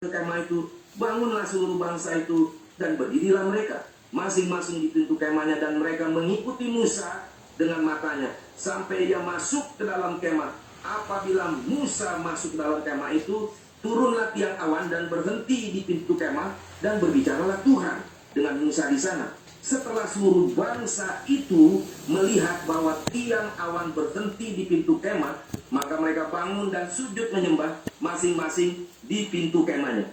kemah itu, bangunlah seluruh bangsa itu, dan berdirilah mereka, masing-masing di pintu kemahnya, dan mereka mengikuti Musa dengan matanya, sampai ia masuk ke dalam kemah. Apabila Musa masuk ke dalam kemah itu, turunlah tiang awan dan berhenti di pintu kemah, dan berbicaralah Tuhan dengan Musa di sana. Setelah seluruh bangsa itu melihat bahwa tiang awan berhenti di pintu kemah, maka mereka bangun dan sujud menyembah masing-masing di pintu kemahnya.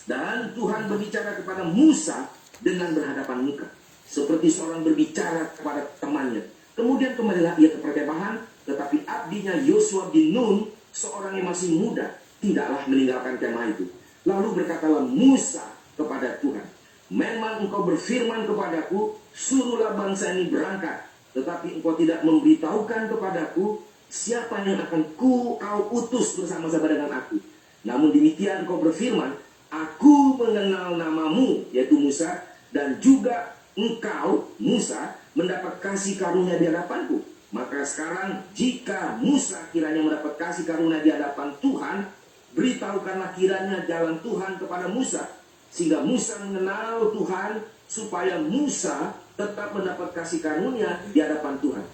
Dan Tuhan berbicara kepada Musa dengan berhadapan muka, seperti seorang berbicara kepada temannya. Kemudian kembalilah ia ke perkemahan, tetapi abdinya Yosua bin Nun, seorang yang masih muda, tidaklah meninggalkan kemah itu. Lalu berkatalah Musa kepada Tuhan, memang engkau berfirman kepadaku, suruhlah bangsa ini berangkat, tetapi engkau tidak memberitahukan kepadaku siapa yang akan kau utus bersama-sama dengan aku. Namun demikian engkau berfirman, aku mengenal namamu, yaitu Musa, dan juga engkau, Musa, mendapat kasih karunia di hadapanku. Maka sekarang jika Musa kiranya mendapat kasih karunia di hadapan Tuhan, beritahukanlah kiranya jalan Tuhan kepada Musa, sehingga Musa mengenal Tuhan, supaya Musa tetap mendapat kasih karunia di hadapan Tuhan.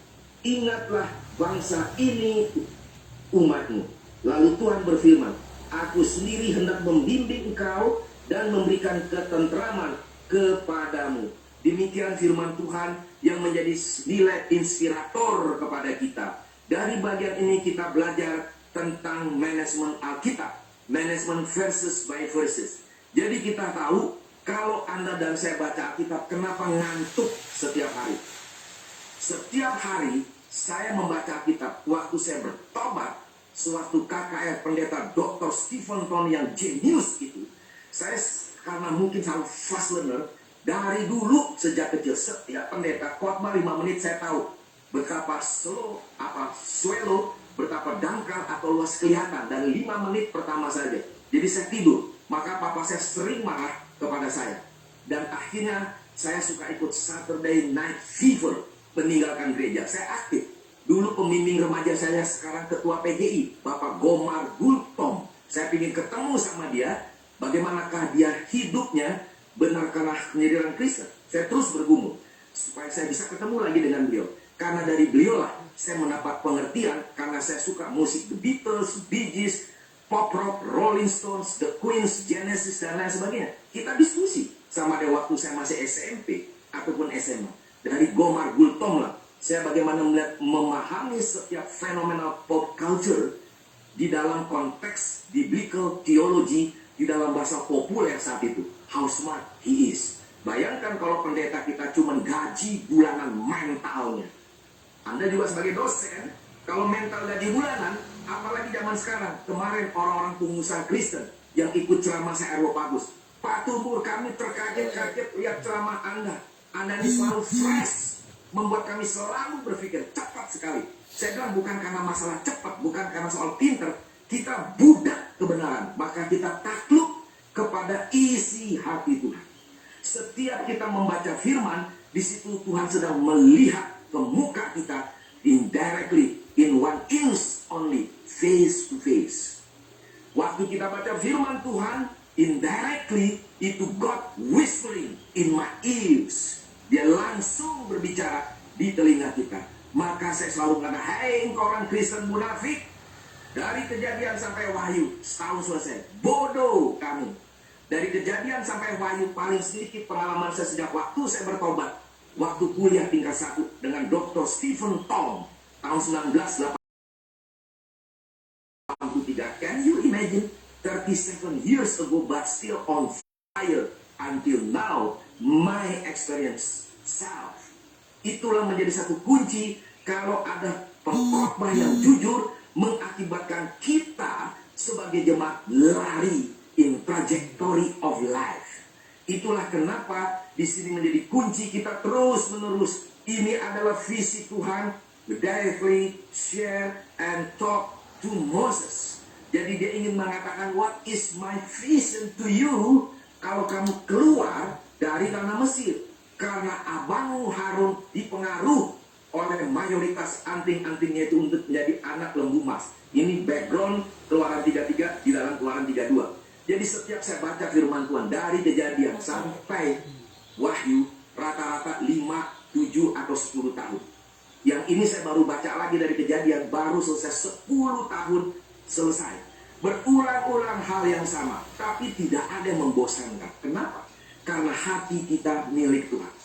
Ingatlah bangsa ini umatmu. Lalu Tuhan berfirman, aku sendiri hendak membimbing engkau dan memberikan ketentraman kepadamu. Demikian firman Tuhan yang menjadi nilai inspirator kepada kita. Dari bagian ini kita belajar tentang manajemen Alkitab, manajemen verses by verses. Jadi kita tahu kalau Anda dan saya baca Alkitab, kenapa ngantuk setiap hari? Setiap hari saya membaca Alkitab. Waktu saya bertobat, sewaktu KKR pendeta Dr. Stephen Tong yang jenius itu, saya karena mungkin selalu fast learner, dari dulu sejak kecil setiap pendeta khotbah 5 menit saya tahu betapa slow, betapa dangkal atau luas kelihatan, dan 5 menit pertama saja. Jadi saya tidur. Maka papa saya sering marah kepada saya. Dan akhirnya saya suka ikut Saturday Night Fever, meninggalkan gereja. Saya aktif. Dulu pembimbing remaja saya, sekarang ketua PGI, Bapak Gomar Gultom. Saya ingin ketemu sama dia, bagaimanakah dia hidupnya, benarkah menjadi orang Kristen. Saya terus bergumul, supaya saya bisa ketemu lagi dengan beliau. Karena dari beliau lah saya mendapat pengertian, karena saya suka musik The Beatles, Bee Gees, pop rock, Rolling Stones, The Queens, Genesis, dan lain sebagainya. Kita diskusi sama dia waktu saya masih SMP ataupun SMA. Dari Gomar Gultom lah, saya bagaimana melihat, memahami setiap fenomena pop culture di dalam konteks biblical theology, di dalam bahasa populer saat itu. How smart he is. Bayangkan kalau pendeta kita cuma gaji bulanan mentalnya. Anda juga sebagai dosen, kalau mental gaji bulanan, apalagi zaman sekarang. Kemarin orang-orang pengusaha Kristen yang ikut ceramah saya Areopagus, Pak Tumbur, kami terkaget-kaget lihat ceramah Anda. Anda ini selalu fresh, membuat kami selalu berpikir cepat sekali. Saya bilang bukan karena masalah cepat, bukan karena soal pinter. Kita budak kebenaran, maka kita takluk kepada isi hati Tuhan. Setiap kita membaca firman, di situ Tuhan sedang melihat ke muka kita indirectly, in 1 inch only, face to face. Waktu kita baca firman Tuhan, indirectly, itu God whispering in my ears. Dia langsung berbicara di telinga kita. Maka saya selalu mengatakan, hei engkau orang Kristen munafik, dari Kejadian sampai Wahyu, setahun selesai. Bodoh kamu. Dari Kejadian sampai Wahyu, paling sedikit pengalaman saya sejak waktu saya bertobat. Waktu kuliah tingkat 1 dengan Dr. Stephen Tong, tahun 1983. Can you imagine? 37 years ago, but still on fire until now. My experience self. Itulah menjadi satu kunci kalau ada pengkhotbah yang jujur, mengakibatkan kita sebagai jemaat lari in trajectory of life. Itulah kenapa di sini menjadi kunci kita terus menerus. Ini adalah visi Tuhan. Directly share and talk to Moses. Jadi dia ingin mengatakan, what is my vision to you kalau kamu keluar dari tanah Mesir. Karena abangmu Harun dipengaruh oleh mayoritas anting-antingnya itu untuk menjadi anak lembu emas. Ini background Keluaran 33 di dalam Keluaran 32. Jadi setiap saya baca firman Tuhan dari Kejadian sampai Wahyu, rata-rata 5, 7, atau 10 tahun. Yang ini saya baru baca lagi dari Kejadian, baru selesai 10 tahun selesai. Berulang-ulang hal yang sama, tapi tidak ada yang membosankan. Kenapa? Karena hati kita milik Tuhan.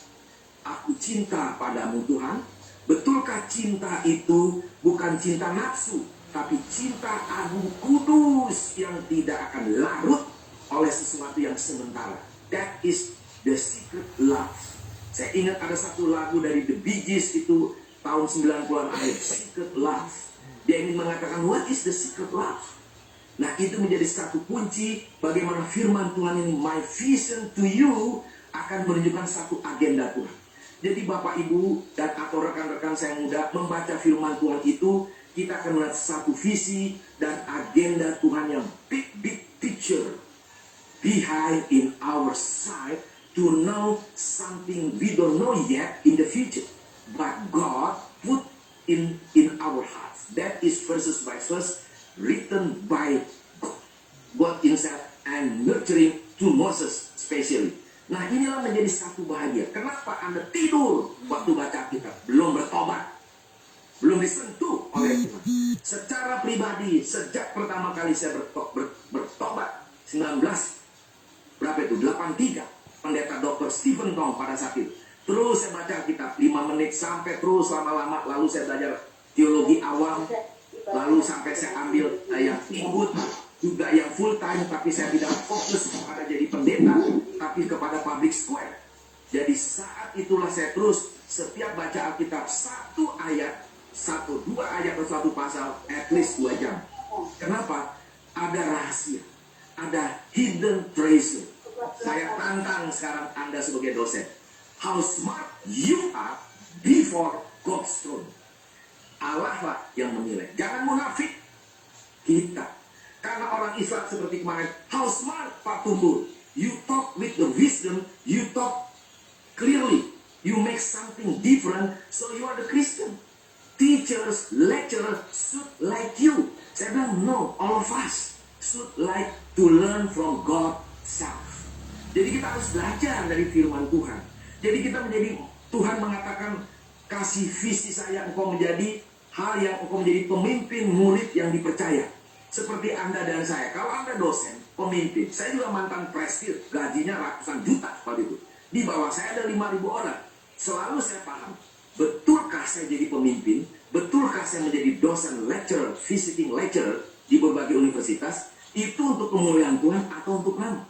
Aku cinta padamu Tuhan. Betulkah cinta itu bukan cinta nafsu, tapi cinta agung kudus yang tidak akan larut oleh sesuatu yang sementara. That is the secret love. Saya ingat ada satu lagu dari The Bee Gees itu tahun 90-an akhir, Secret Love. Dia ingin mengatakan, what is the secret love? Nah, itu menjadi satu kunci bagaimana firman Tuhan ini, my vision to you, akan menunjukkan satu agenda Tuhan. Jadi Bapak Ibu dan atau rekan-rekan saya muda membaca firman Tuhan itu, kita akan melihat satu visi dan agenda Tuhan yang big picture behind in our side to know something we don't know yet in the future, but God put in our hearts. That is verses by verse written by God himself and nurturing to Moses especially. Nah, inilah menjadi satu bahagia. Kenapa Anda tidur waktu baca Alkitab? Belum bertobat, belum disentuh oleh Tuhan. Secara pribadi, sejak pertama kali saya bertobat 1983, pendeta Dr. Stephen Tong pada saat itu. Terus saya baca Alkitab 5 menit sampai terus lama-lama. Lalu saya belajar teologi awam. Lalu sampai saya ambil yang ikut juga yang full time, tapi saya tidak fokus kepada jadi pendeta, tapi kepada public square. Jadi saat itulah saya terus setiap baca Alkitab 1 ayat, 1-2 ayat atau 1 pasal, at least 2 jam. Kenapa? Ada rahasia, ada hidden treasure. Saya tantang sekarang Anda sebagai dosen. How smart you are before God's throne. Allah lah yang menilai. Jangan munafik kita. Karena orang Islam seperti kemarin, how smart Pak Tumbul. You talk with the wisdom, you talk clearly. You make something different, so you are the Christian. Teachers, lecturers should like you. Saya bilang, no, all of us should like to learn from God self. Jadi kita harus belajar dari firman Tuhan. Jadi kita menjadi, Tuhan mengatakan, kasih visi saya engkau menjadi hal yang engkau menjadi pemimpin murid yang dipercaya. Seperti Anda dan saya. Kalau Anda dosen, pemimpin, saya juga mantan prestir, gajinya ratusan juta pada itu. Di bawah saya ada 5.000 orang. Selalu saya paham, betulkah saya jadi pemimpin? Betulkah saya menjadi dosen, lecturer, visiting lecturer di berbagai universitas? Itu untuk kemuliaan Tuhan atau untuk nama?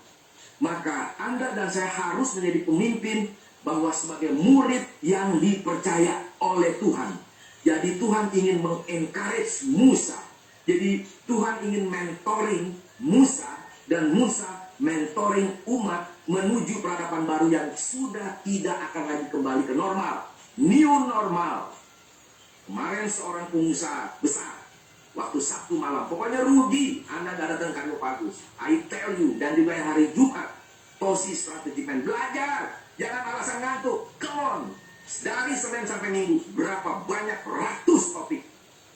Maka Anda dan saya harus menjadi pemimpin bahwa sebagai murid yang dipercaya oleh Tuhan. Jadi Tuhan ingin mengencourage Musa. Jadi Tuhan ingin mentoring Musa dan Musa mentoring umat menuju peradaban baru yang sudah tidak akan lagi kembali ke normal. New normal. Kemarin seorang pengusaha besar waktu Sabtu malam, pokoknya rugi Anda gak datang kantor bagus. I tell you, dan juga yang hari Jumat, Tosi Strategi Men, belajar, jangan alasan ngantuk, come on. Dari Senin sampai Minggu, berapa banyak ratus topik.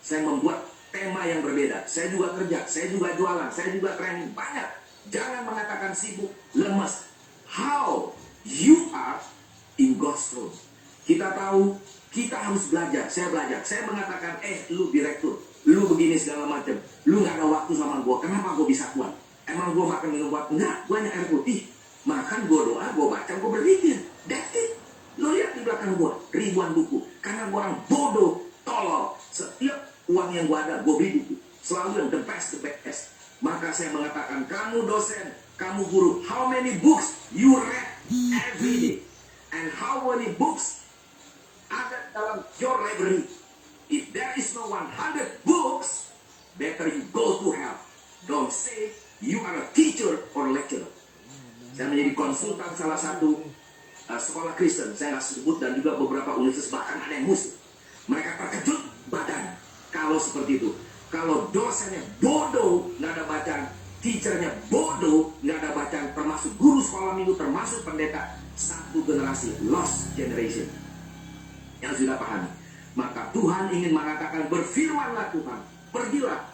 Saya membuat tema yang berbeda. Saya juga kerja, saya juga jualan, saya juga training, banyak. Jangan mengatakan sibuk, lemas. How you are in God's throne. Kita tahu, kita harus belajar. Saya belajar. Saya mengatakan, lu direktur, lu begini segala macam, lu gak ada waktu sama gue. Kenapa gue bisa kuat? Emang gue makan minum buat? Enggak, gue hanya air putih. Makan, gue doa, gue baca, gue berpikir. That's it. Lo lihat di belakang gue, ribuan buku. Karena gue orang bodoh, tolol. Setiap uang yang gue ada, gue beli buku. Selalu yang the best. Maka saya mengatakan, kamu dosen, kamu guru, how many books you read every day? And how many books ada dalam your library? If there is no 100 books, better you go to hell. Don't say you are a teacher or lecturer. Saya menjadi konsultan salah satu sekolah Kristen, saya nggak sebut, dan juga beberapa universitas, bahkan ada yang musuh. Mereka terkejut badan kalau seperti itu. Kalau dosennya bodoh, nggak ada bacaan, teachernya bodoh, nggak ada bacaan, termasuk guru sekolah minggu, termasuk pendeta, satu generasi, lost generation. Yang sudah pahami. Maka Tuhan ingin mengatakan, berfirmanlah Tuhan, pergilah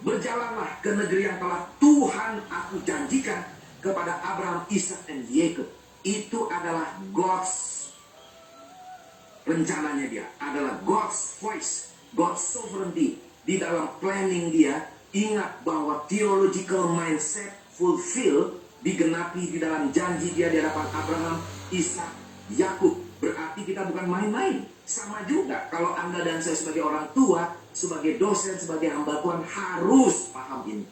Berjalanlah ke negeri yang telah Tuhan aku janjikan kepada Abraham, Ishak, dan Yakob. Itu adalah God's rencananya dia, adalah God's voice, God's sovereignty di dalam planning dia. Ingat bahwa theological mindset fulfill, digenapi di dalam janji dia di hadapan Abraham, Ishak, Yakub. Berarti kita bukan main-main. Sama juga kalau Anda dan saya sebagai orang tua, sebagai dosen, sebagai hamba Tuhan harus paham ini.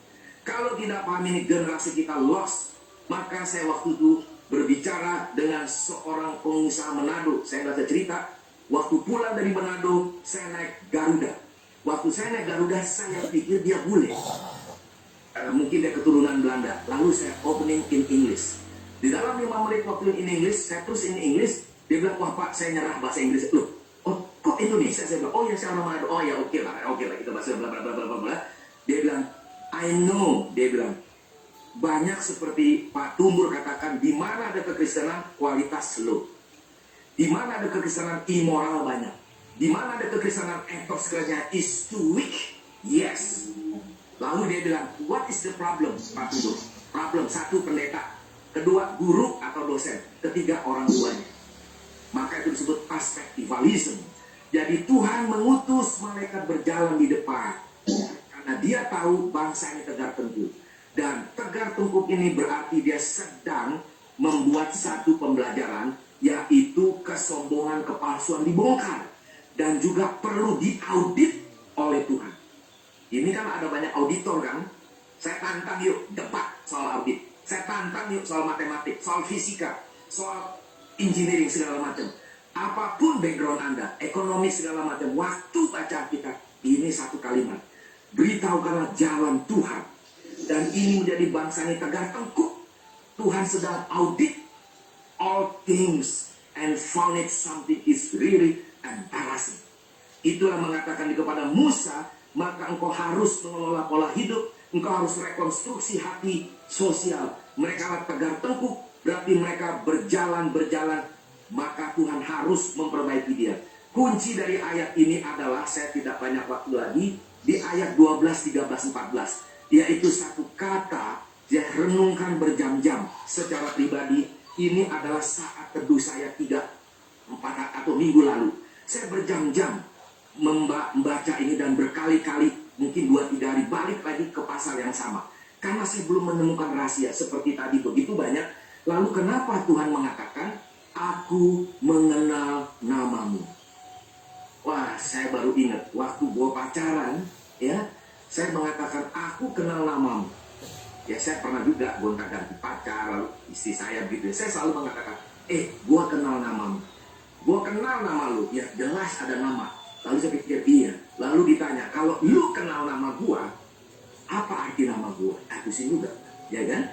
Kalau tidak paham ini, generasi kita lost. Maka saya waktu itu berbicara dengan seorang pengusaha Manado. Saya nggak bisa cerita. Waktu pulang dari Manado, saya naik Garuda. Waktu saya naik Garuda, saya pikir dia bule. Mungkin dia keturunan Belanda. Lalu saya opening in English. Di dalam 5 menit waktu in English, saya terus in English. Dia bilang, wah Pak, saya nyerah bahasa Inggris. Loh, oh kok Indonesia? Saya bilang, oh ya saya orang Manado. Oh ya oke lah, kita bahasa bla bla bla bla bla. Dia bilang, I know. Dia bilang, banyak seperti Pak Tumbur katakan, di mana ada kekristenan, kualitas low. Di mana ada kekristenan, immoral banyak. Di mana ada kekristenan, etos kerjanya is too weak. Yes. Lalu dia bilang, what is the problem, Pak Tumbur? Problem, 1, pendeta. Kedua, guru atau dosen. Ketiga, orang tuanya. Maka itu disebut perspektivalism. Jadi Tuhan mengutus malaikat berjalan di depan. Karena dia tahu bangsa ini tegar tengkuk. Dan tegar tengkuk ini berarti dia sedang membuat satu pembelajaran, yaitu kesombongan, kepalsuan dibongkar. Dan juga perlu diaudit oleh Tuhan. Ini kan ada banyak auditor kan. Saya tantang yuk debat soal audit. Saya tantang yuk soal matematik, soal fisika, soal engineering segala macam. Apapun background Anda, ekonomi segala macam, waktu baca kita, ini satu kalimat. Beritahukanlah jalan Tuhan. Dan ini menjadi bangsa ini tegar tengkuk. Tuhan sedang audit all things and found it something is really embarrassing. Itulah mengatakan kepada Musa, maka engkau harus mengelola pola hidup, engkau harus rekonstruksi hati sosial. Mereka tegar tengkuk, berarti mereka berjalan, maka Tuhan harus memperbaiki dia. Kunci dari ayat ini adalah, saya tidak banyak waktu lagi, di ayat 12, 13, 14. Yaitu satu kata, dia renungkan berjam-jam. Secara pribadi, ini adalah saat teduh saya 3-4 atau minggu lalu. Saya berjam-jam membaca ini dan berkali-kali, mungkin 2-3 hari balik lagi ke pasal yang sama. Karena saya belum menemukan rahasia seperti tadi begitu banyak. Lalu kenapa Tuhan mengatakan, aku mengenal namamu? Wah, saya baru ingat waktu gua pacaran, ya, saya mengatakan aku kenal namamu. Ya, saya pernah juga gonta-ganti pacar, lalu istri saya begitu. Saya selalu mengatakan, gua kenal namamu. Gua kenal nama lu. Ya, jelas ada nama. Lalu saya pikir, iya. Lalu ditanya, kalau lu kenal nama gua, apa arti nama gua? Pusing juga, ya kan?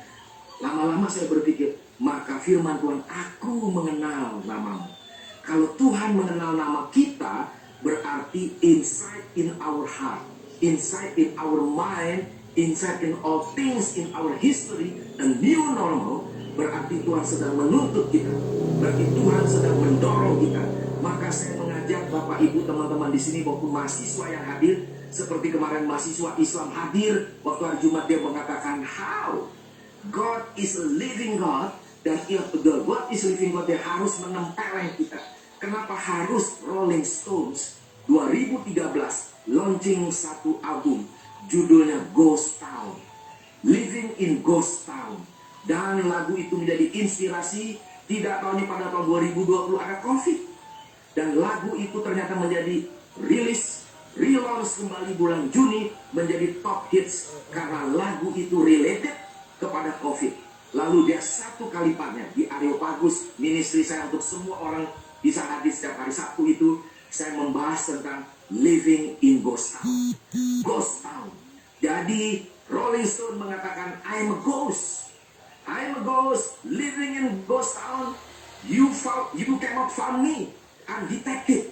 Lama-lama saya berpikir, maka firman Tuhan, aku mengenal namamu. Kalau Tuhan mengenal nama kita, berarti inside in our heart, inside in our mind, inside in all things in our history, a new normal, berarti Tuhan sedang menuntut kita. Berarti Tuhan sedang mendorong kita. Maka saya mengajak Bapak Ibu teman-teman di sini maupun mahasiswa yang hadir, seperti kemarin mahasiswa Islam hadir waktu hari Jumat, dia mengatakan how God is a living God, dan God is a living God, dia harus menempeleng kita. Kenapa harus Rolling Stones 2013 launching satu album judulnya Ghost Town, Living in Ghost Town, dan lagu itu menjadi inspirasi. Tidak tahu nih, pada tahun 2020 ada COVID, dan lagu itu ternyata menjadi relaunch kembali bulan Juni, menjadi top hits karena lagu itu related kepada COVID. Lalu dia satu kalimatnya di Areopagus, ministry saya untuk semua orang bisa hadir setiap hari Sabtu itu, saya membahas tentang living in ghost town. Ghost town. Jadi Rolling Stone mengatakan, I'm a ghost. I'm a ghost living in ghost town. You cannot find me. Undetected.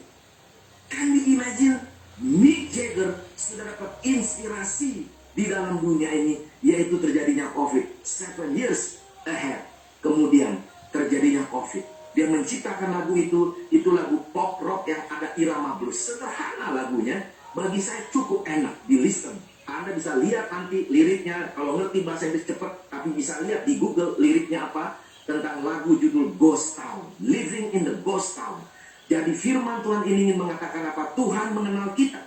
Can you imagine? Mick Jagger sudah dapat inspirasi di dalam dunia ini, yaitu terjadinya COVID 7 years ahead. Kemudian terjadinya COVID. Dia menciptakan lagu itu lagu pop rock yang ada irama blues. Sederhana lagunya, bagi saya cukup enak di listen. Anda bisa lihat nanti liriknya, kalau ngerti bahasa Inggris cepat, tapi bisa lihat di Google liriknya apa, tentang lagu judul Ghost Town, Living in the Ghost Town. Jadi firman Tuhan ini ingin mengatakan apa? Tuhan mengenal kita.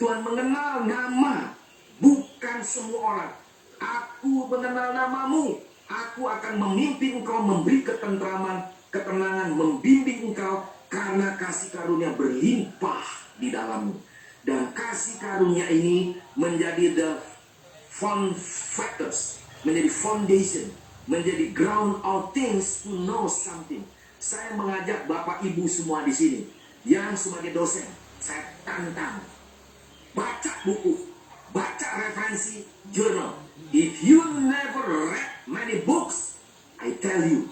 Tuhan mengenal nama, bukan semua orang. Aku mengenal namamu. Aku akan memimpin engkau, memberi ketentraman, ketenangan, membimbing engkau, karena kasih karunia berlimpah di dalammu. Dan kasih karunia ini menjadi the factors, menjadi foundation, menjadi ground all things to know something. Saya mengajak Bapak Ibu semua di sini yang sebagai dosen, saya tantang, baca buku, baca referensi journal. If you never read many books, I tell you,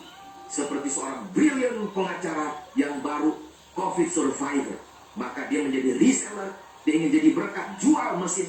seperti seorang brilliant pengacara yang baru COVID survivor, maka dia menjadi reseller, dia ingin jadi berkat, jual mesin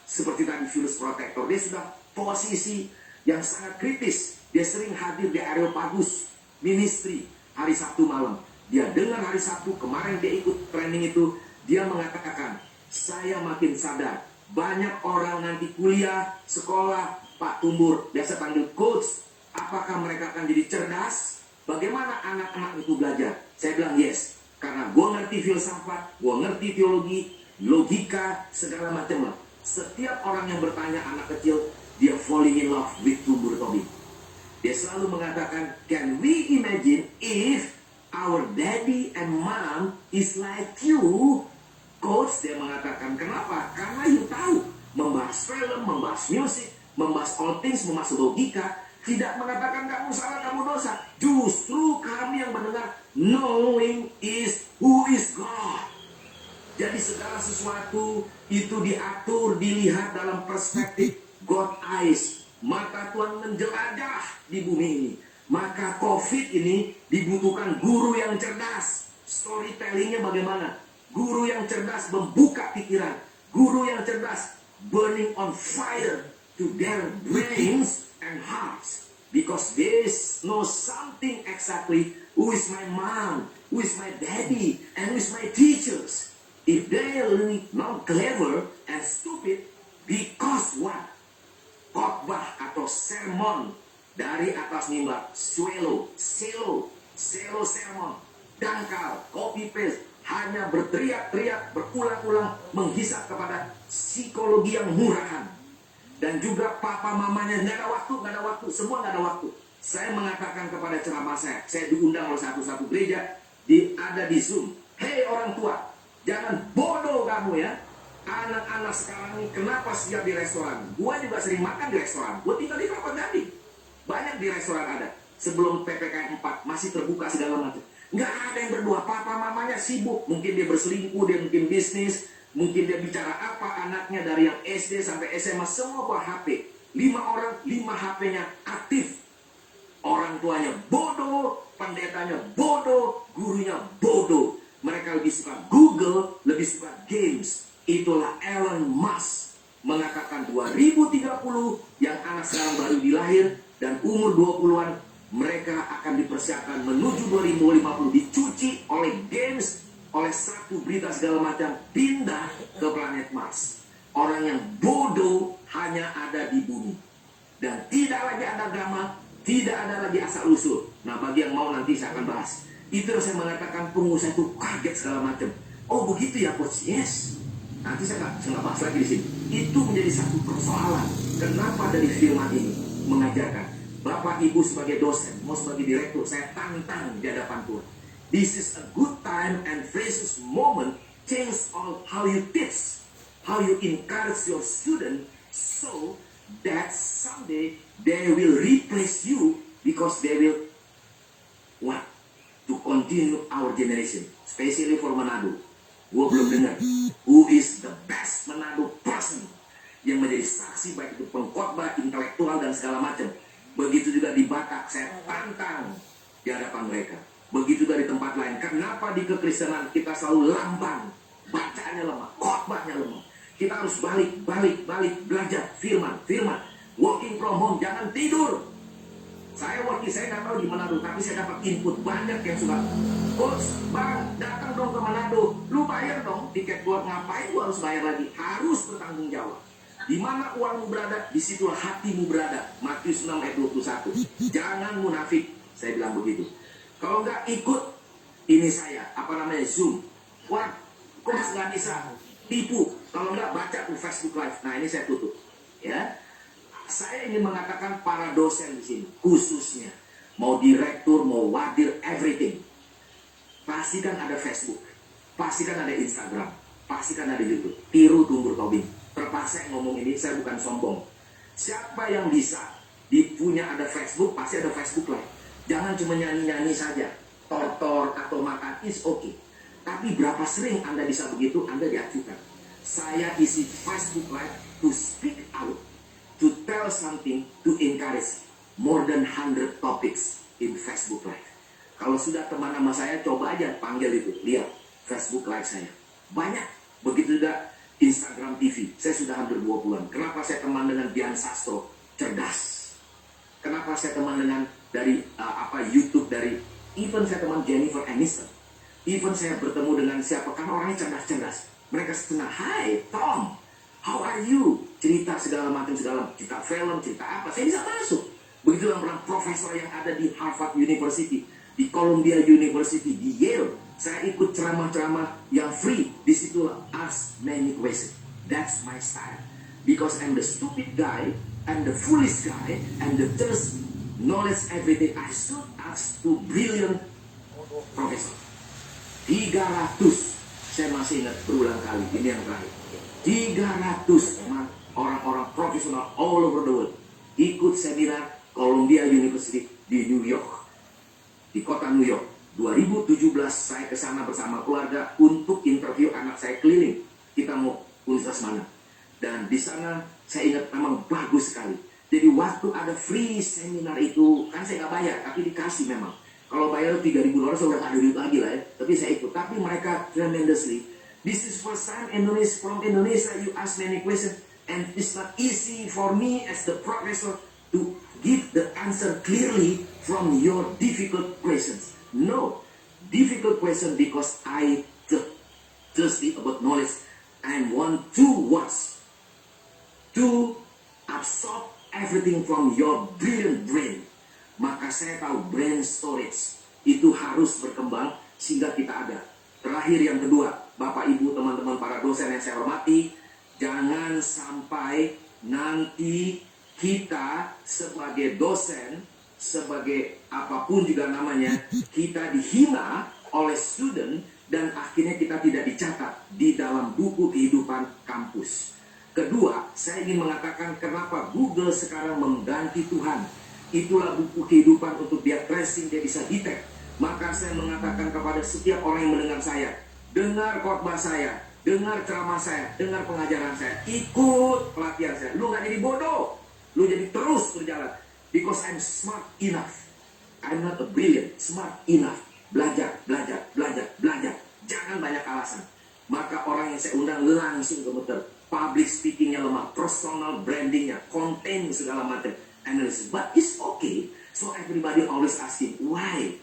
seperti tadi virus protector. Dia sudah posisi yang sangat kritis. Dia sering hadir di Areopagus Ministry hari Sabtu malam. Dia dengar hari Sabtu, kemarin dia ikut training itu. Dia mengatakan, saya makin sadar, banyak orang nanti kuliah, sekolah, Pak Tumbur, biasa panggil coach, apakah mereka akan jadi cerdas? Bagaimana anak-anak itu belajar? Saya bilang yes. Karena gue ngerti filsafat, gue ngerti teologi, logika, segala macam lah. Setiap orang yang bertanya anak kecil, dia falling in love with Tumbur Tobing. Dia selalu mengatakan, can we imagine if our daddy and mom is like you? Coach, dia mengatakan, kenapa? Karena you tahu, membahas film, membahas musik, membahas all things, membahas logika, tidak mengatakan kamu salah, kamu dosa. Justru kami yang mendengar, knowing is who is God. Jadi segala sesuatu itu diatur, dilihat dalam perspektif God eyes. Mata Tuhan menjelajah di bumi ini. Maka COVID ini dibutuhkan guru yang cerdas. Storytellingnya bagaimana? Guru yang cerdas membuka pikiran. Guru yang cerdas burning on fire to their brains and hearts, because they know something exactly. Who is my mom, who is my daddy, and who is my teachers? If they are really not clever and stupid, because what? Khotbah atau sermon dari atas mimbar, selo sermon, dangkal, copy paste, hanya berteriak-teriak, berulang-ulang, menghisap kepada psikologi yang murahan. Dan juga papa mamanya nggak ada waktu, semua nggak ada waktu. Saya mengatakan kepada ceramah saya diundang oleh satu gereja, ada di Zoom. Hei orang tua, jangan bodoh kamu ya. Anak-anak sekarang ini kenapa siap di restoran? Gua juga sering makan di restoran. Gua tinggal di Kelapa Gading. Banyak di restoran ada. Sebelum PPKM 4 masih terbuka segala macam. Nggak ada yang berdua. Papa mamanya sibuk. Mungkin dia berselingkuh, dia mungkin bisnis. Mungkin dia bicara apa, anaknya dari yang SD sampai SMA semua bawa HP. 5 orang, 5 HP-nya aktif. Orang tuanya bodoh, pendetanya bodoh, gurunya bodoh. Mereka lebih suka Google, lebih suka games. Itulah Elon Musk mengatakan 2030 yang anak sekarang baru dilahir dan umur 20-an mereka akan dipersiapkan menuju 2050 dicuci oleh games, oleh satu berita segala macam, pindah ke planet Mars. Orang yang bodoh hanya ada di bumi. Dan tidak lagi ada agama, tidak ada lagi asal-usul. Nah, bagi yang mau nanti saya akan bahas. Itu yang saya mengatakan pengusaha itu kaget segala macam. Oh begitu ya coach? Yes. Nanti saya nggak bahas lagi di sini. Itu menjadi satu persoalan. Kenapa dari firman ini mengajarkan? Bapak Ibu sebagai dosen, mau sebagai direktur, saya tantang di hadapan Tuhan. This is a good time and precious moment. Change all how you teach, how you encourage your student, so that someday they will replace you because they will what? To continue our generation, especially for Manado. Gue belum dengar who is the best Manado person yang menjadi saksi baik itu pengkhotbah, intelektual dan segala macam. Begitu juga di Batak, saya tantang di hadapan mereka. Begitu juga di tempat lain. Kenapa di kekristenan kita selalu lamban, bacaannya lemah, khotbahnya lemah. Kita harus balik, belajar firman. Working from home, jangan tidur. Saya nggak tahu di Manado, tapi saya dapat input banyak yang suka. Coach, bang, datang dong ke Manado. Lu bayar dong tiket buat ngapain? Gua harus bayar lagi. Harus bertanggung jawab. Di mana uangmu berada, disitulah hatimu berada. Matius 6 ayat 21. Jangan munafik, saya bilang begitu. Kalau nggak ikut, ini saya, apa namanya, Zoom. Wah, kok nggak bisa tipu. Kalau nggak baca tuh Facebook Live. Nah, ini saya tutup. Ya, saya ingin mengatakan para dosen di sini, khususnya mau direktur, mau wadir, everything. Pastikan ada Facebook, pastikan ada Instagram, pastikan ada YouTube. Tiru Tumbur Tobing. Terpaksa ngomong ini, saya bukan sombong. Siapa yang bisa punya ada Facebook, pasti ada Facebook Live. Jangan cuma nyanyi-nyanyi saja, tortor atau makan is okay. Tapi berapa sering Anda bisa begitu, Anda diajukan. Saya isi Facebook Live to speak out, to tell something, to encourage. More than 100 topics in Facebook Live. Kalau sudah teman sama saya, coba aja panggil itu, lihat Facebook Live saya. Banyak, begitu juga Instagram TV, saya sudah hampir 2 bulan. Kenapa saya teman dengan Dian Sastro? Cerdas. Kenapa saya teman dengan dari YouTube, dari even saya teman Jennifer Aniston. Even saya bertemu dengan siapa, kan orangnya cerdas-cerdas. Mereka senang, "Hai Tom, how are you?" Cerita segala macam, cerita film, cerita apa, saya bisa masuk. Begitu orang profesor yang ada di Harvard University, di Columbia University, di Yale. Saya ikut ceramah-ceramah yang free. Disitulah ask many questions. That's my style. Because I'm the stupid guy, I'm the foolish guy, and the just knowledge everything. I should ask to brilliant professor. 300. Saya masih ingat berulang kali. Ini yang terakhir. 300 orang-orang profesional all over the world ikut seminar Columbia University di New York. Di kota New York. 2017 saya ke sana bersama keluarga untuk interview anak saya keliling. Kita mau universitas mana? Dan di sana saya ingat memang bagus sekali. Jadi waktu ada free seminar itu, kan saya nggak bayar, tapi dikasih memang. Kalau bayar $3.000 saya udah nggak ada duit lagi lah ya. Tapi saya ikut. Tapi mereka tremendously. This is first time from Indonesia you ask many questions, and it's not easy for me as the professor to give the answer clearly from your difficult questions. No, difficult question because I thirsty about knowledge and want to watch, to absorb everything from your brilliant brain. Maka saya tahu brain storage itu harus berkembang sehingga kita ada. Terakhir yang kedua, Bapak Ibu teman-teman para dosen yang saya hormati, jangan sampai nanti kita sebagai dosen, sebagai apapun juga namanya, kita dihina oleh student dan akhirnya kita tidak dicatat di dalam buku kehidupan kampus. Kedua, saya ingin mengatakan kenapa Google sekarang mengganti Tuhan. Itulah buku kehidupan untuk dia tracing, dia bisa detect. Maka saya mengatakan kepada setiap orang yang mendengar saya, dengar khotbah saya, dengar ceramah saya, dengar pengajaran saya, ikut pelatihan saya. Lu gak jadi bodoh, lu jadi terus berjalan. Because I'm smart enough. I'm not a brilliant, smart enough. Belajar, belajar, belajar, belajar. Jangan banyak alasan. Maka orang yang saya undang langsung gemeter. Public speakingnya lemah, personal brandingnya, konten segala macam, analysis. But it's okay. So everybody always asking, why?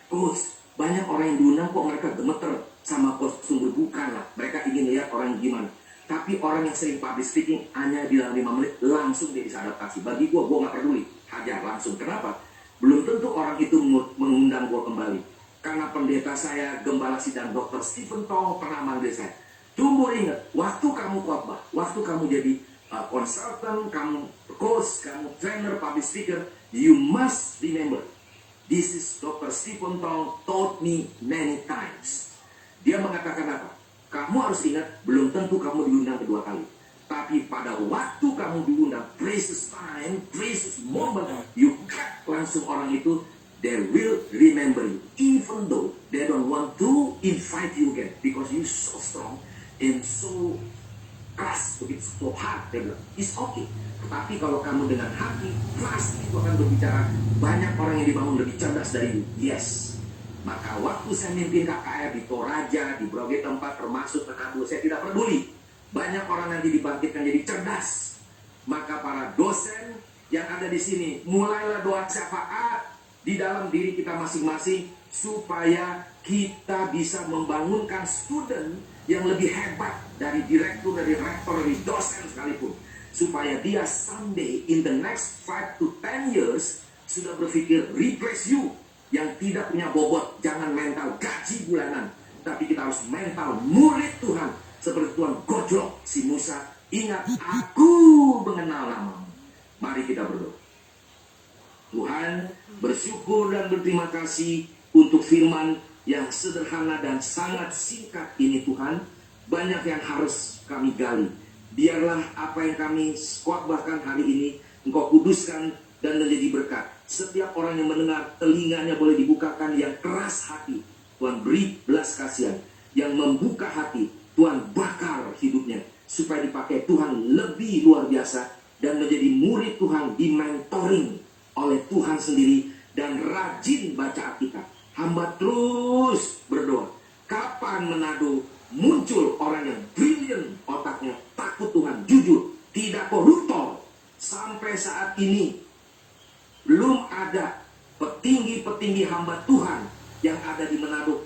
Coach, banyak orang yang diundang kok mereka gemeter sama coach. Sungguh bukan lah. Mereka ingin lihat orang gimana. Tapi orang yang sering public speaking hanya di dalam 5 menit langsung dia bisa adaptasi. Bagi gue gak peduli. Hajar langsung. Kenapa? Belum tentu orang itu mengundang gue kembali. Karena pendeta saya, Gembala Sidang Dr. Stephen Tong pernah manggil saya. Tunggu ingat, waktu kamu khotbah, waktu kamu jadi konsultan, kamu coach, kamu trainer, public speaker, you must remember. This is Dr. Stephen Tong taught me many times. Dia mengatakan apa? Kamu harus ingat, belum tentu kamu diundang kedua kali. Tapi pada waktu kamu diundang, precious time, precious moment, you cut langsung orang itu, they will remember you. Even though they don't want to invite you again. Because you so strong and so keras, begitu so hard, they bilang, it's okay. Tapi kalau kamu dengan hati, pasti itu akan berbicara. Banyak orang yang dibangun lebih cerdas dari you. Yes. Maka waktu saya mimpin KKR di Toraja, di berbagai tempat, termasuk PK2, saya tidak peduli. Banyak orang nanti dibangkitkan jadi cerdas. Maka para dosen yang ada di sini, mulailah doa syafaat di dalam diri kita masing-masing, supaya kita bisa membangunkan student yang lebih hebat dari direktur, dari rektor, dari dosen sekalipun. supaya dia someday in the next 5 to 10 years sudah berpikir replace you yang tidak punya bobot. Jangan mental gaji bulanan, tapi kita harus mental murid Tuhan seperti Tuhan gojlok si Musa. Ingat, aku mengenal namamu. Mari kita berdoa. Tuhan, bersyukur dan berterima kasih untuk firman yang sederhana dan sangat singkat ini Tuhan. Banyak yang harus kami gali. Biarlah apa yang kami khotbahkan hari ini Engkau kuduskan dan menjadi berkat. Setiap orang yang mendengar, telinganya boleh dibukakan, yang keras hati Tuhan beri belas kasihan, yang membuka hati Tuhan bakar hidupnya supaya dipakai Tuhan lebih luar biasa dan menjadi murid Tuhan, di-mentoring oleh Tuhan sendiri, dan rajin baca Alkitab. Hamba terus berdoa, kapan Manado muncul orang yang brilliant otaknya, takut Tuhan, jujur, tidak koruptor. Sampai saat ini belum ada petinggi-petinggi hamba Tuhan yang ada di Manado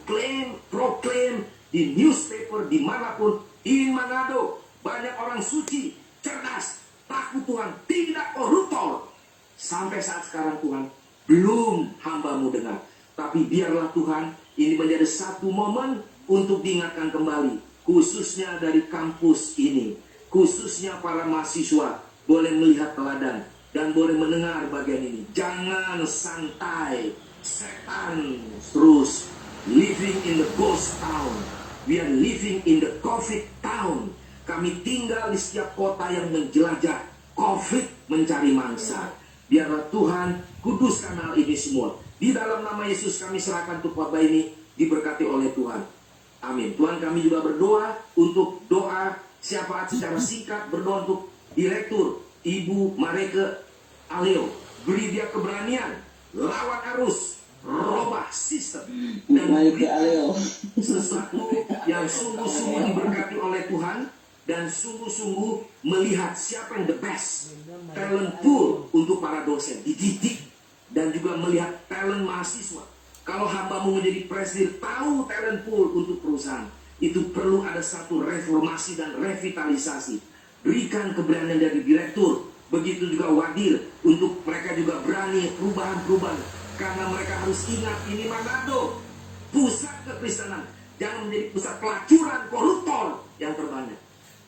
proklaim di newspaper dimanapun, in Manado banyak orang suci, cerdas, takut Tuhan, tidak koruptor. Sampai saat sekarang Tuhan, belum hamba-Mu dengar. Tapi biarlah Tuhan, ini menjadi satu momen untuk diingatkan kembali, khususnya dari kampus ini, khususnya para mahasiswa, boleh melihat teladan dan boleh mendengar bagian ini. Jangan santai, setan terus living in the ghost town. We are living in the COVID town. Kami tinggal di setiap kota yang menjelajah COVID mencari mangsa. Biarlah Tuhan kuduskan hal ini semua. Di dalam nama Yesus kami serahkan untuk khotbah ini, diberkati oleh Tuhan. Amin. Tuhan, kami juga berdoa untuk doa syafaat secara singkat, berdoa untuk Direktur Ibu Mareke Aleo. Beri dia keberanian, lawan arus, robah sistem, dan berikan sesuatu yang sungguh-sungguh diberkati oleh Tuhan, dan sungguh-sungguh melihat siapa yang the best talent pool untuk para dosen dididik, dan juga melihat talent mahasiswa. Kalau hamba-Mu menjadi presiden, tahu talent pool untuk perusahaan itu perlu ada satu reformasi dan revitalisasi. Berikan keberanian dari direktur, begitu juga wadir, untuk mereka juga berani perubahan-perubahan, karena mereka harus ingat ini Manado pusat kekristenan, jangan menjadi pusat pelacuran koruptor yang terbanyak.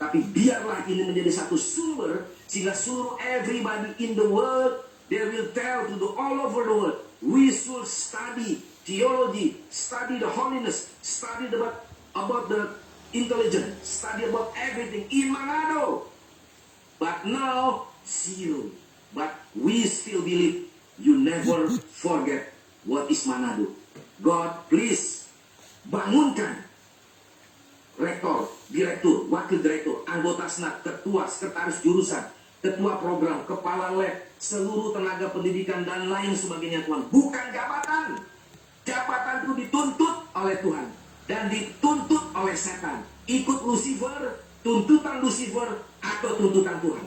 Tapi biarlah ini menjadi satu sumber, sehingga seluruh everybody in the world, they will tell to the all over the world, we should study theology, study the holiness, study about the intelligence, study about everything in Manado. But now, zero. But we still believe you never forget what is Manado. God, please, bangunkan rektor, direktur, wakil direktur, anggota senat, ketua, sekretaris jurusan, ketua program, kepala lab, seluruh tenaga pendidikan dan lain sebagainya Tuhan. Bukan jabatan. Jabatan itu dituntut oleh Tuhan dan dituntut oleh setan. Ikut Lucifer, tuntutan Lucifer atau tuntutan Tuhan.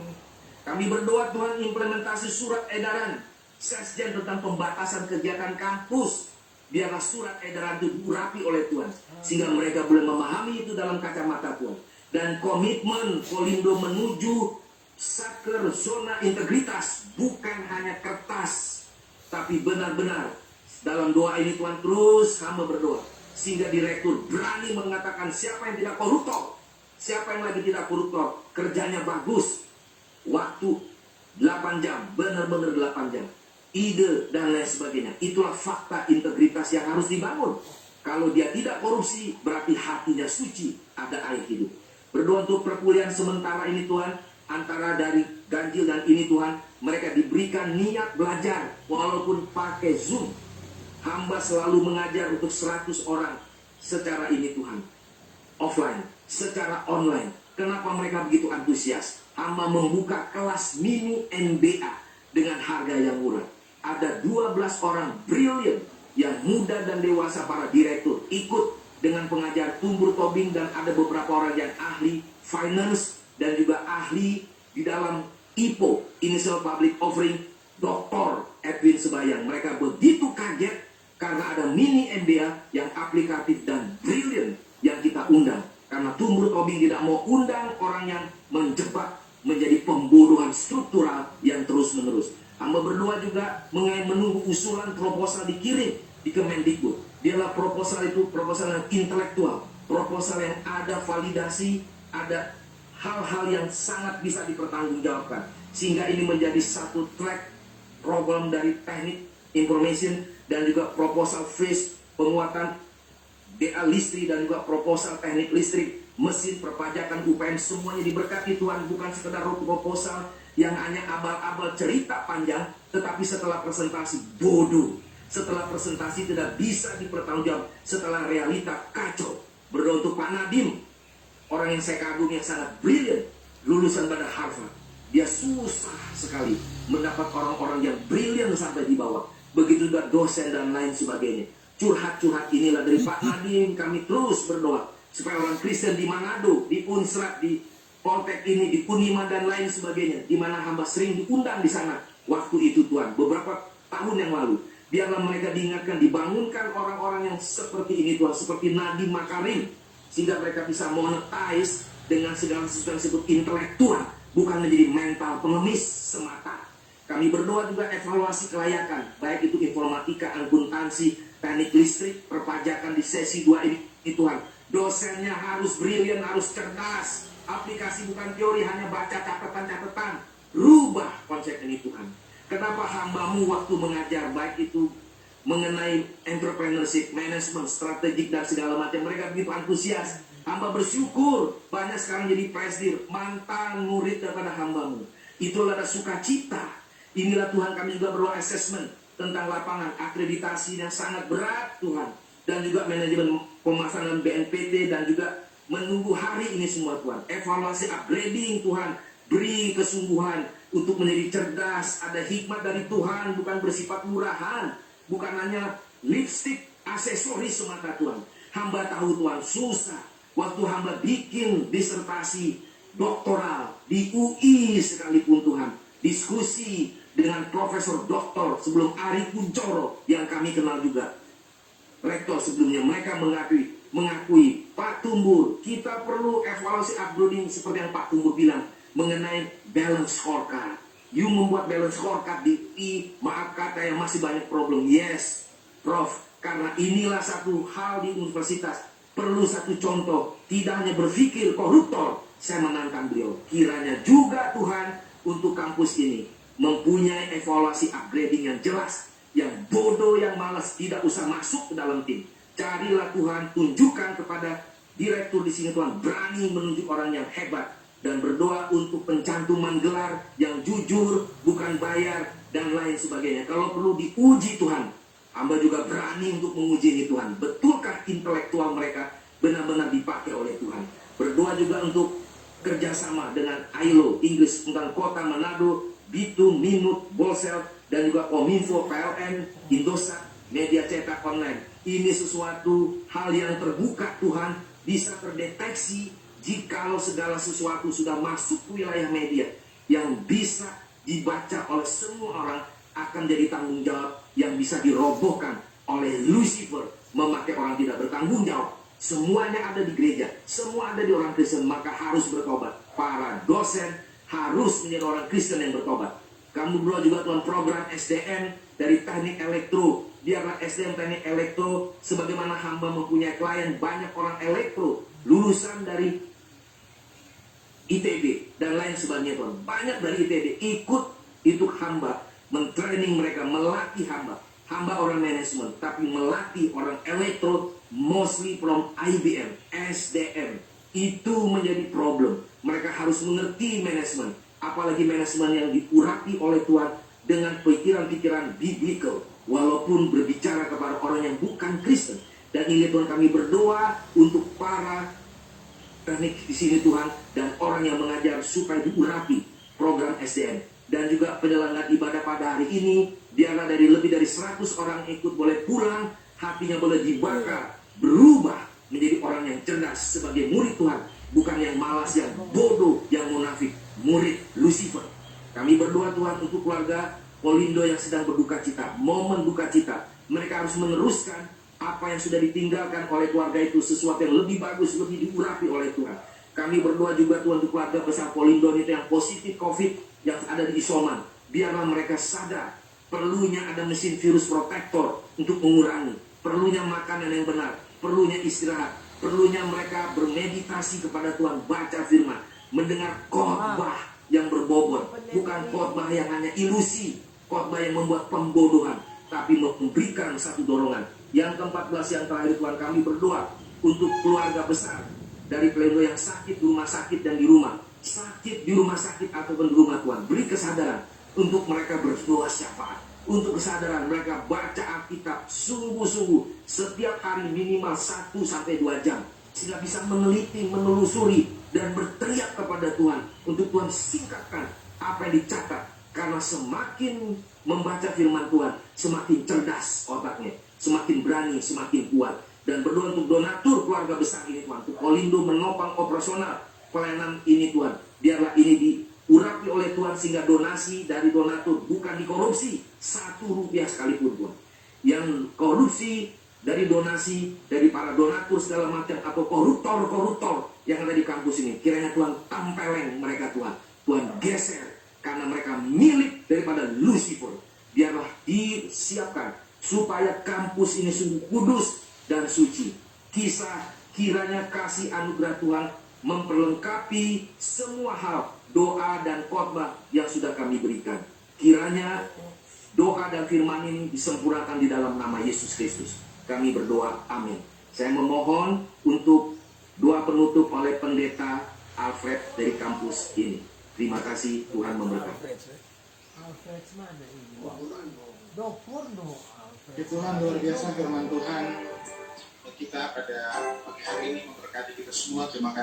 Kami berdoa Tuhan, implementasi surat edaran Sekjen tentang pembatasan kegiatan kampus. Biarlah surat edaran itu diurapi oleh Tuhan, sehingga mereka boleh memahami itu dalam kacamata Tuhan. Dan komitmen Polindo menuju saker zona integritas, bukan hanya kertas, tapi benar-benar dalam doa ini Tuhan, terus hamba berdoa, sehingga direktur berani mengatakan siapa yang tidak koruptor, siapa yang lagi tidak koruptor, kerjanya bagus, waktu 8 jam, benar-benar 8 jam, ide dan lain sebagainya. Itulah fakta integritas yang harus dibangun. Kalau dia tidak korupsi, berarti hatinya suci, ada air hidup. Berdoa untuk perkuliahan sementara ini Tuhan, antara dari ganjil dan ini Tuhan, mereka diberikan niat belajar walaupun pakai Zoom. Hamba selalu mengajar untuk 100 orang secara ini Tuhan, offline, secara online. Kenapa mereka begitu antusias? Hamba membuka kelas mini MBA dengan harga yang murah. Ada 12 orang brilliant yang muda dan dewasa, para direktur, ikut dengan pengajar tumbur tobing, dan ada beberapa orang yang ahli finance dan juga ahli di dalam IPO, Initial Public Offering, Dr. Edwin Sebayang. Mereka begitu kaget karena ada mini MBA yang aplikatif dan brilliant yang kita undang. Karena tumbur tobing tidak mau undang orang yang menjebak menjadi pembodohan struktural yang terus-menerus. Hamba berdoa juga menunggu usulan proposal dikirim di Kemendikbud. Dialah proposal itu proposal yang intelektual, proposal yang ada validasi, ada hal-hal yang sangat bisa dipertanggungjawabkan. Sehingga ini menjadi satu track program dari teknik information dan juga proposal phase penguatan DA listrik dan juga proposal teknik listrik, mesin perpajakan UPM, semuanya diberkati Tuhan. Bukan sekedar proposal yang hanya abal-abal cerita panjang, tetapi setelah presentasi bodoh, setelah presentasi tidak bisa dipertanggungjawab, setelah realita kacau. Berdoa untuk Pak Nadiem, orang yang saya kagum, yang sangat brilliant, lulusan pada Harvard. Dia susah sekali mendapat orang-orang yang brilliant sampai di bawah. Begitu juga dosen dan lain sebagainya. Curhat-curhat inilah dari Pak Nadiem. Kami terus berdoa supaya orang Kristen di Manado, di Unsrat, di Poltek ini, di Unima dan lain sebagainya, di mana hamba sering diundang di sana waktu itu Tuhan, beberapa tahun yang lalu. Biarlah mereka diingatkan, dibangunkan orang-orang yang seperti ini Tuhan, seperti Nadiem Makarim, sehingga mereka bisa monetize dengan segala sesuatu yang disebut intelektual, bukan menjadi mental pengemis semata. Kami berdoa juga evaluasi kelayakan, baik itu informatika, akuntansi, teknik listrik, perpajakan di sesi 2 ini Tuhan. Dosennya harus brilian, harus cerdas. Aplikasi bukan teori, hanya baca catatan-catatan. Rubah konsep ini Tuhan. Kenapa hambamu waktu mengajar, baik itu mengenai entrepreneurship, management, strategik dan segala macam, mereka begitu antusias. Hamba bersyukur banyak sekarang jadi presidir, mantan murid daripada hambamu. Itulah ada sukacita. Inilah Tuhan, kami juga perlu assessment tentang lapangan, akreditasi yang sangat berat Tuhan. Dan juga manajemen pemasangan BNPT dan juga menunggu hari ini semua Tuhan. Evaluasi upgrading Tuhan. Beri kesungguhan untuk menjadi cerdas. Ada hikmat dari Tuhan, bukan bersifat murahan. Bukan hanya lipstick, aksesoris semata Tuhan. Hamba tahu Tuhan susah. Waktu hamba bikin disertasi doktoral di UI sekalipun Tuhan. Diskusi dengan Profesor Doktor sebelum Ari Kuncoro yang kami kenal juga. Rektor sebelumnya, mereka mengakui Pak Tumbur, kita perlu evaluasi upgrading seperti yang Pak Tumbur bilang mengenai balance scorecard. You membuat balance scorecard di maaf kata yang masih banyak problem. Yes, Prof, karena inilah satu hal di universitas. Perlu satu contoh, tidak hanya berpikir koruptor. Saya menantang beliau, kiranya juga Tuhan untuk kampus ini mempunyai evaluasi upgrading yang jelas. Yang bodoh, yang malas tidak usah masuk ke dalam tim. Carilah Tuhan, tunjukkan kepada direktur di sini Tuhan, berani menunjuk orang yang hebat. Dan berdoa untuk pencantuman gelar yang jujur, bukan bayar, dan lain sebagainya. Kalau perlu diuji Tuhan, hamba juga berani untuk menguji ini Tuhan. Betulkah intelektual mereka benar-benar dipakai oleh Tuhan? Berdoa juga untuk kerjasama dengan ILO, Inggris tentang kota Manado, Bitung, Minut, Bolsel, dan juga Kominfo, PLN, Indosat, media cetak online. Ini sesuatu hal yang terbuka Tuhan, bisa terdeteksi jikalau segala sesuatu sudah masuk ke wilayah media yang bisa dibaca oleh semua orang, akan jadi tanggung jawab yang bisa dirobohkan oleh Lucifer memakai orang tidak bertanggung jawab. Semuanya ada di gereja, semua ada di orang Kristen, maka harus bertobat. Para dosen harus menjadi orang Kristen yang bertobat. Kamu berdoa juga Tuhan program SDM dari teknik elektro. Biarlah SDM teknik elektro, sebagaimana hamba mempunyai klien banyak orang elektro lulusan dari ITB dan lain sebagainya Tuhan. Banyak dari ITB ikut itu hamba, mentraining mereka, melatih hamba. Hamba orang manajemen, tapi melatih orang elektro, mostly from IBM, SDM. Itu menjadi problem. Mereka harus mengerti manajemen. Apalagi manajemen yang diurapi oleh Tuhan dengan pikiran-pikiran biblical, walaupun berbicara kepada orang yang bukan Kristen. Dan ini Tuhan, kami berdoa untuk para teknik di sini Tuhan, dan orang yang mengajar supaya diurapi program SDM. Dan juga penyelenggaraan ibadah pada hari ini, biarlah dari lebih dari 100 orang ikut boleh pulang, hatinya boleh dibakar, berubah menjadi orang yang cerdas sebagai murid Tuhan, bukan yang malas, yang bodoh, yang munafik, murid Lucifer. Kami berdoa Tuhan untuk keluarga Polindo yang sedang berduka cita, momen duka cita. Mereka harus meneruskan apa yang sudah ditinggalkan oleh keluarga itu, sesuatu yang lebih bagus, lebih diurapi oleh Tuhan. Kami berdoa juga Tuhan untuk keluarga besar Polindon itu yang positif COVID, yang ada di isoman. Biarlah mereka sadar, perlunya ada mesin virus protektor untuk mengurangi. Perlunya makanan yang benar, perlunya istirahat, perlunya mereka bermeditasi kepada Tuhan, baca firman, mendengar khotbah yang berbobot. Bukan khotbah yang hanya ilusi, khotbah yang membuat pembodohan, tapi memberikan satu dorongan. Yang ke-14 yang terakhir Tuhan, kami berdoa untuk keluarga besar dari Plendo yang sakit di rumah sakit dan di rumah. Sakit di rumah sakit ataupun di rumah Tuhan. Beri kesadaran untuk mereka berdoa syafaat. Untuk kesadaran mereka baca Alkitab sungguh-sungguh setiap hari minimal 1-2 jam. Sehingga bisa meneliti, menelusuri, dan berteriak kepada Tuhan. Untuk Tuhan singkatkan apa yang dicatat. Karena semakin membaca firman Tuhan, semakin cerdas otaknya. Semakin berani, semakin kuat. Dan berdoa untuk donatur keluarga besar ini Tuhan. Untuk Kolindo menopang operasional pelayanan ini Tuhan. Biarlah ini diurapi oleh Tuhan sehingga donasi dari donatur bukan dikorupsi. 1 rupiah sekalipun Tuhan. Yang korupsi dari donasi dari para donatur segala macam atau koruptor-koruptor yang ada di kampus ini. Kiranya Tuhan tampeleng mereka Tuhan. Tuhan geser karena mereka milik daripada Lucifer. Biarlah disiapkan supaya kampus ini sungguh kudus dan suci. Kiranya kasih anugerah Tuhan memperlengkapi semua hal doa dan khotbah yang sudah kami berikan. Kiranya doa dan firman ini disempurnakan di dalam nama Yesus Kristus. Kami berdoa, amin. Saya memohon untuk doa penutup oleh pendeta Alfred dari kampus ini. Terima kasih, Tuhan memberkati. Tuhan luar biasa firman Tuhan kita pada pagi hari ini memberkati kita semua. Terima kasih.